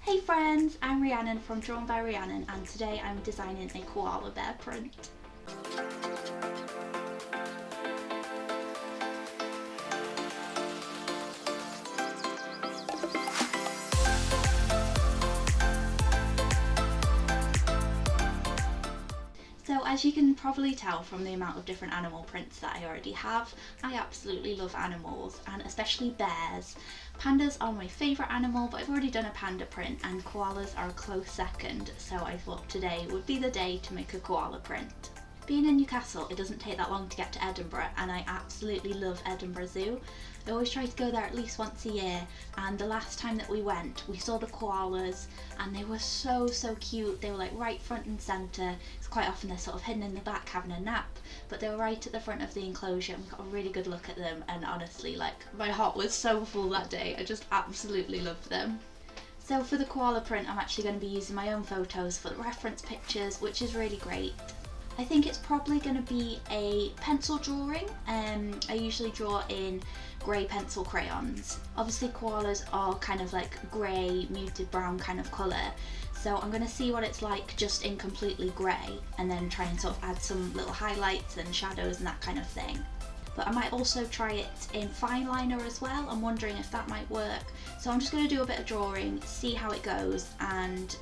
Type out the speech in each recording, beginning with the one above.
Hey friends, I'm Rhiannon from Drawn by Rhiannon, and today I'm designing a koala bear print. So as you can probably tell from the amount of different animal prints that I already have, I absolutely love animals, and especially bears. Pandas are my favourite animal, but I've already done a panda print and koalas are a close second, so I thought today would be the day to make a koala print. Being in Newcastle, it doesn't take that long to get to Edinburgh, and I absolutely love Edinburgh Zoo. I always try to go there at least once a year, and the last time that we went, we saw the koalas, and they were so cute. They were like right front and centre. It's quite often they're sort of hidden in the back having a nap, but they were right at the front of the enclosure, and we got a really good look at them, and honestly, like, my heart was so full that day. I just absolutely loved them. So for the koala print, I'm actually going to be using my own photos for the reference pictures, which is really great. I think it's probably going to be a pencil drawing. I usually draw in grey pencil crayons. Obviously koalas are kind of like grey, muted brown kind of colour, so I'm going to see what it's like just in completely grey and then try and sort of add some little highlights and shadows and that kind of thing. But I might also try it in fine liner as well. I'm wondering if that might work. So I'm just going to do a bit of drawing, see how it goes, and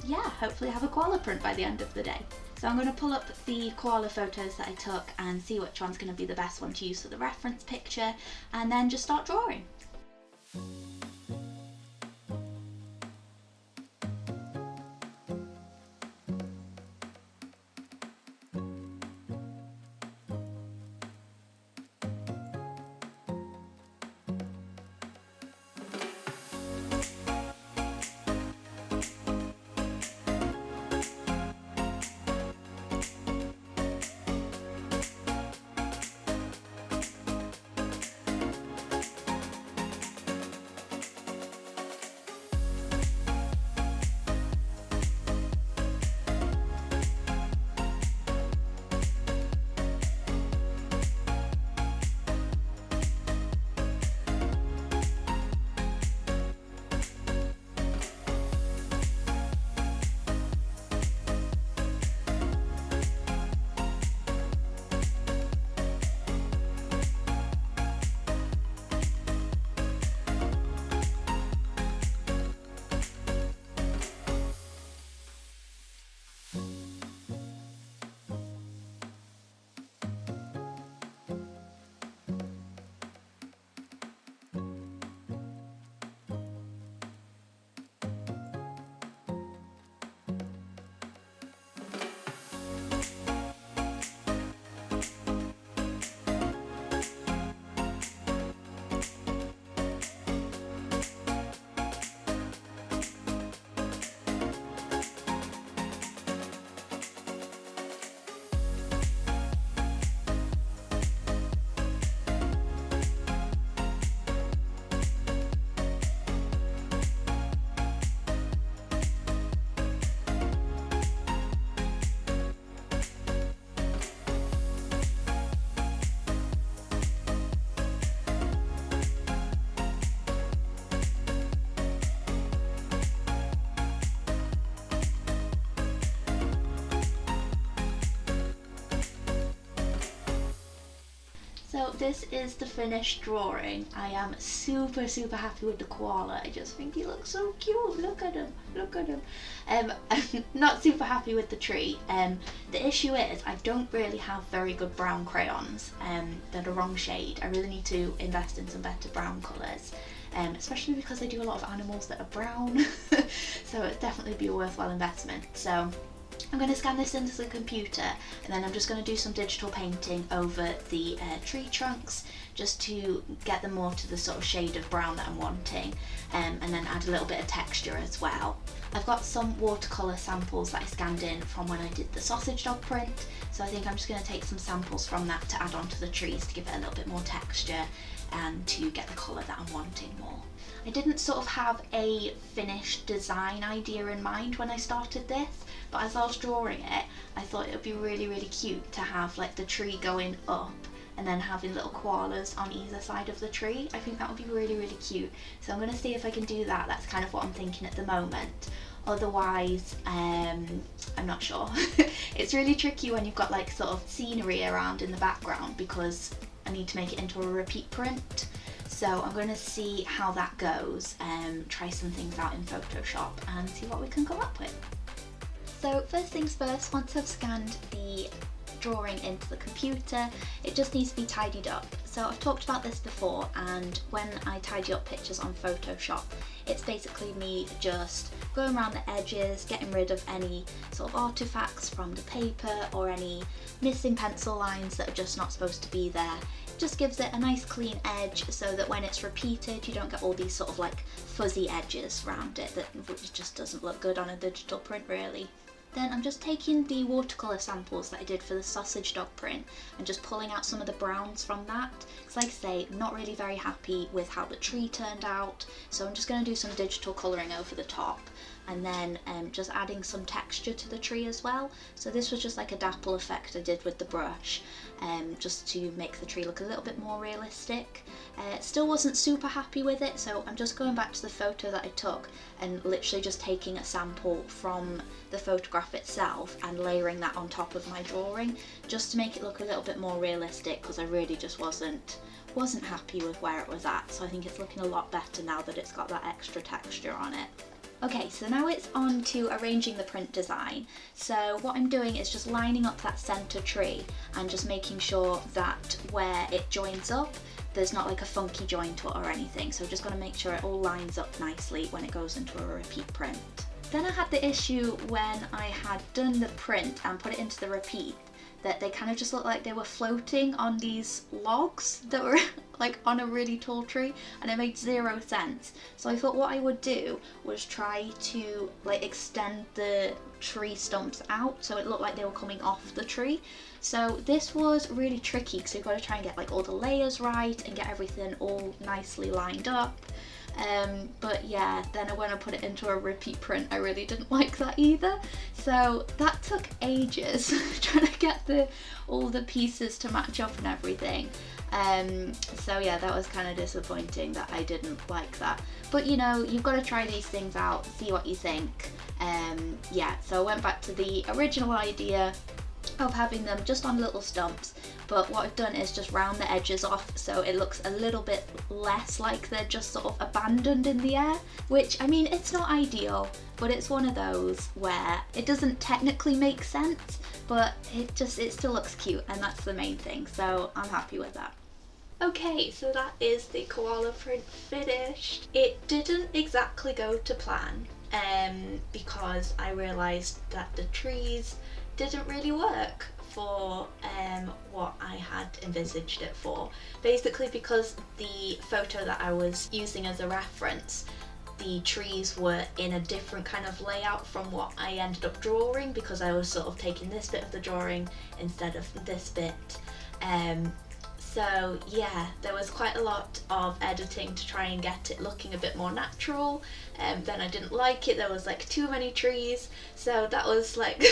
yeah, hopefully have a koala print by the end of the day. So I'm going to pull up the koala photos that I took and see which one's going to be the best one to use for the reference picture, and then just start drawing. So this is the finished drawing. I am super happy with the koala. I just think he looks so cute. Look at him, look at him. I'm not super happy with the tree. The issue is I don't really have very good brown crayons. They're the wrong shade. I really need to invest in some better brown colours. Especially because I do a lot of animals that are brown. So it'd definitely be a worthwhile investment. So I'm going to scan this into the computer, and then I'm just going to do some digital painting over the tree trunks just to get them more to the sort of shade of brown that I'm wanting, and then add a little bit of texture as well. I've got some watercolour samples that I scanned in from when I did the sausage dog print, so I think I'm just going to take some samples from that to add onto the trees to give it a little bit more texture and to get the colour that I'm wanting more. I didn't sort of have a finished design idea in mind when I started this, but as I was drawing it, I thought it would be really cute to have like the tree going up and then having little koalas on either side of the tree. I think that would be really, really cute. So I'm going to see if I can do that. That's kind of what I'm thinking at the moment. Otherwise, I'm not sure. It's really tricky when you've got like sort of scenery around in the background because I need to make it into a repeat print. So I'm going to see how that goes, try some things out in Photoshop and see what we can come up with. So first things first, once I've scanned the drawing into the computer, it just needs to be tidied up. So I've talked about this before, and when I tidy up pictures on Photoshop, it's basically me just going around the edges, getting rid of any sort of artifacts from the paper or any missing pencil lines that are just not supposed to be there. It just gives it a nice clean edge so that when it's repeated you don't get all these sort of like fuzzy edges around it that it just doesn't look good on a digital print really. Then I'm just taking the watercolour samples that I did for the sausage dog print and just pulling out some of the browns from that. Because like I say, I'm not really very happy with how the tree turned out, so I'm just going to do some digital colouring over the top and then just adding some texture to the tree as well. So this was just like a dapple effect I did with the brush, just to make the tree look a little bit more realistic. Still wasn't super happy with it, so I'm just going back to the photo that I took and literally just taking a sample from the photograph itself and layering that on top of my drawing just to make it look a little bit more realistic, because I really just wasn't happy with where it was at. So I think it's looking a lot better now that it's got that extra texture on it. Okay, so now it's on to arranging the print design. So what I'm doing is just lining up that centre tree and just making sure that where it joins up, there's not like a funky joint or anything. So just got to make sure it all lines up nicely when it goes into a repeat print. Then I had the issue when I had done the print and put it into the repeat, that they kind of just looked like they were floating on these logs that were like on a really tall tree, and it made zero sense. So I thought what I would do was try to like extend the tree stumps out so it looked like they were coming off the tree. So this was really tricky because you've got to try and get like all the layers right and get everything all nicely lined up. But yeah, then when I put it into a repeat print, I really didn't like that either. So that took ages trying to get all the pieces to match up and everything. So yeah, that was kind of disappointing that I didn't like that. But you know, you've got to try these things out, see what you think. Yeah, so I went back to the original idea of having them just on little stumps, but what I've done is just round the edges off so it looks a little bit less like they're just sort of abandoned in the air, which I mean, it's not ideal, but it's one of those where it doesn't technically make sense, but it still looks cute, and that's the main thing, so I'm happy with that. Okay, so that is the koala print finished. It didn't exactly go to plan, because I realised that the trees didn't really work for what I had envisaged it for. Basically because the photo that I was using as a reference, the trees were in a different kind of layout from what I ended up drawing, because I was sort of taking this bit of the drawing instead of this bit. So yeah, there was quite a lot of editing to try and get it looking a bit more natural. Then I didn't like it, there was like too many trees, so that was like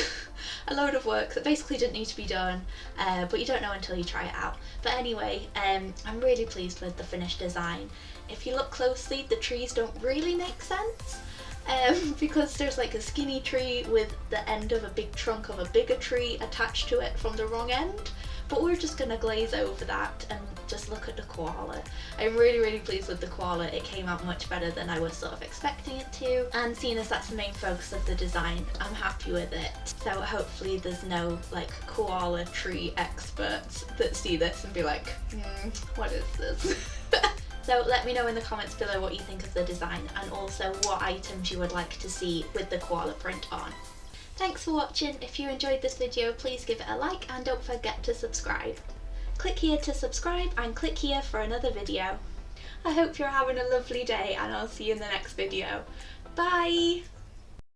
a load of work that basically didn't need to be done, but you don't know until you try it out. But anyway, I'm really pleased with the finished design. If you look closely, the trees don't really make sense. Because there's like a skinny tree with the end of a big trunk of a bigger tree attached to it from the wrong end. But we're just going to glaze over that and just look at the koala. I'm really, really pleased with the koala. It came out much better than I was sort of expecting it to. And seeing as that's the main focus of the design, I'm happy with it. So hopefully there's no like koala tree experts that see this and be like, what is this? So let me know in the comments below what you think of the design, and also what items you would like to see with the koala print on. Thanks for watching. If you enjoyed this video, please give it a like and don't forget to subscribe. Click here to subscribe and click here for another video. I hope you're having a lovely day, and I'll see you in the next video. Bye!